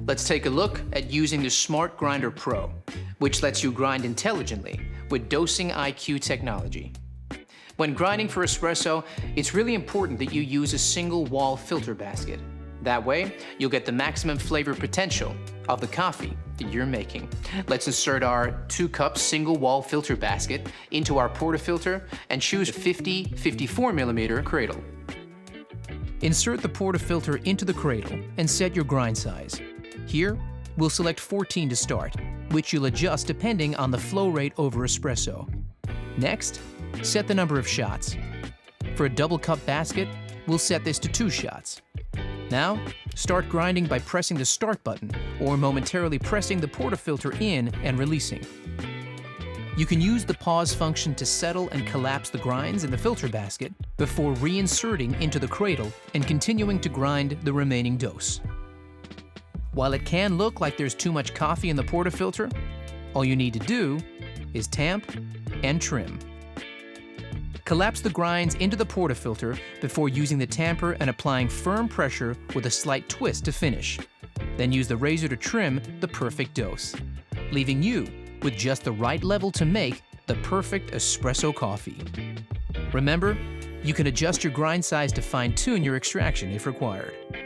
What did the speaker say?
Let's take a look at using the Smart Grinder Pro, which lets you grind intelligently with dosing IQ technology. When grinding for espresso, it's really important that you use a single wall filter basket. That way, you'll get the maximum flavor potential of the coffee that you're making. Let's insert our 2-cup single wall filter basket into our portafilter and choose a 50-54mm cradle. Insert the portafilter into the cradle and set your grind size. Here, we'll select 14 to start, which you'll adjust depending on the flow rate over espresso. Next, set the number of shots. For a double cup basket, we'll set this to 2 shots. Now, start grinding by pressing the start button or momentarily pressing the portafilter in and releasing. You can use the pause function to settle and collapse the grinds in the filter basket before reinserting into the cradle and continuing to grind the remaining dose. While it can look like there's too much coffee in the portafilter, all you need to do is tamp and trim. Collapse the grinds into the portafilter before using the tamper and applying firm pressure with a slight twist to finish. Then use the razor to trim the perfect dose, leaving you with just the right level to make the perfect espresso coffee. Remember, you can adjust your grind size to fine-tune your extraction if required.